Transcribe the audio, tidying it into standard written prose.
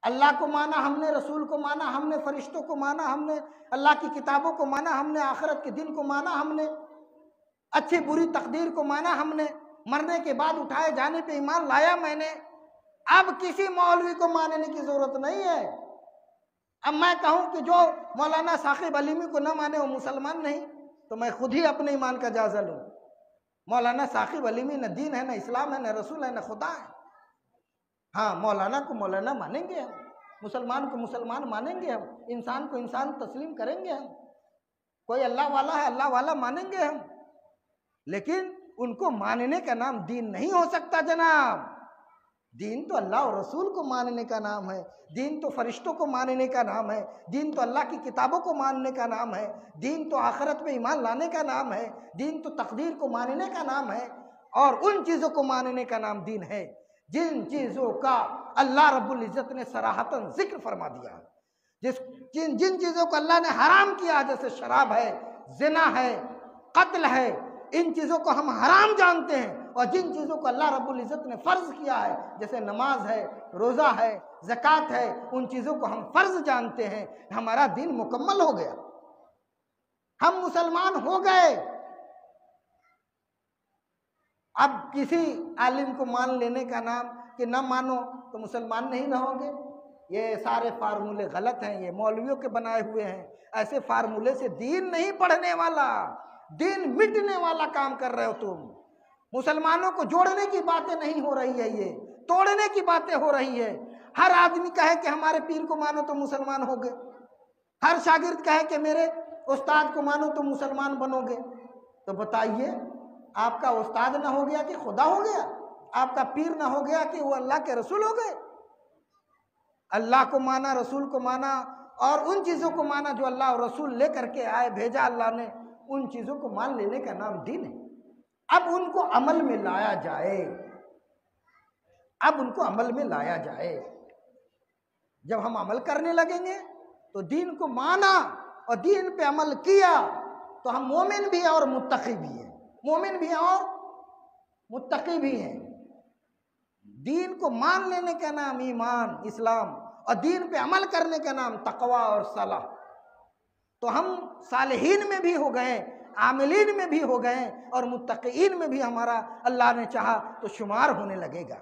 अल्लाह को माना हमने, रसूल को माना हमने, फरिश्तों को माना हमने, अल्लाह की किताबों को माना हमने, आखिरत के दिन को माना हमने, अच्छी बुरी तकदीर को माना हमने, मरने के बाद उठाए जाने पे ईमान लाया मैंने। अब किसी मौलवी को मानने की जरूरत नहीं है। अब मैं कहूं कि जो मौलाना साकिब अलीमी को न माने वो मुसलमान नहीं, तो मैं खुद ही अपने ईमान का जायजा लूं। मौलाना साकिब अलीमी न दीन है, न इस्लाम है, न रसूल है, न खुदा है। हाँ, मौलाना को मौलाना मानेंगे हम, मुसलमान को मुसलमान मानेंगे हम, इंसान को इंसान तस्लीम करेंगे हम, कोई अल्लाह वाला है अल्लाह वाला मानेंगे हम, लेकिन उनको मानने का नाम दीन नहीं हो सकता जनाब। दीन तो अल्लाह और रसूल को मानने का नाम है, दीन तो फरिश्तों को मानने का नाम है, दीन तो अल्लाह की किताबों को मानने का नाम है, दीन तो आखिरत में ईमान लाने का नाम है, दीन तो तकदीर को मानने का नाम है, और उन चीज़ों को मानने का नाम दीन है जिन चीज़ों का अल्लाह रब्बुल इज़्ज़त ने सराहतन जिक्र फरमा दिया, जिन जिन चीज़ों को अल्लाह ने हराम किया, जैसे शराब है, जिना है, कत्ल है, इन चीज़ों को हम हराम जानते हैं। और जिन चीज़ों को अल्लाह रब्बुल इज़्ज़त ने फ़र्ज़ किया है, जैसे नमाज है, रोज़ा है, ज़कात है, उन चीज़ों को हम फ़र्ज़ जानते हैं। हमारा दीन मुकम्मल हो गया, हम मुसलमान हो गए। अब किसी आलिम को मान लेने का नाम कि न मानो तो मुसलमान नहीं रहोगे, ये सारे फार्मूले गलत हैं, ये मौलवियों के बनाए हुए हैं। ऐसे फार्मूले से दीन नहीं पढ़ने वाला, दीन मिटने वाला काम कर रहे हो तुम। मुसलमानों को जोड़ने की बातें नहीं हो रही है, ये तोड़ने की बातें हो रही है। हर आदमी कहे कि हमारे पीर को मानो तो मुसलमान हो गए, हर शागिर्द कहे कि मेरे उस्ताद को मानो तो मुसलमान बनोगे। तो बताइए, आपका उस्ताद ना हो गया कि खुदा हो गया? आपका पीर ना हो गया कि वो अल्लाह के रसूल हो गए? अल्लाह को माना, रसूल को माना, और उन चीज़ों को माना जो अल्लाह और रसूल लेकर के आए, भेजा अल्लाह ने, उन चीज़ों को मान लेने का नाम दीन है। अब उनको अमल में लाया जाए, अब उनको अमल में लाया जाए। जब हम अमल करने लगेंगे तो दीन को माना और दीन पे अमल किया तो हम मोमिन भी हैं और मुत्तकी भी हैं, मोमिन भी हैं और मुत्तकी भी हैं। दीन को मान लेने का नाम ईमान, इस्लाम, और दीन पे अमल करने का नाम तकवा और सलाह। तो हम सालिहीन में भी हो गए, आमिलीन में भी हो गए, और मुत्तकीन में भी हमारा अल्लाह ने चाहा तो शुमार होने लगेगा।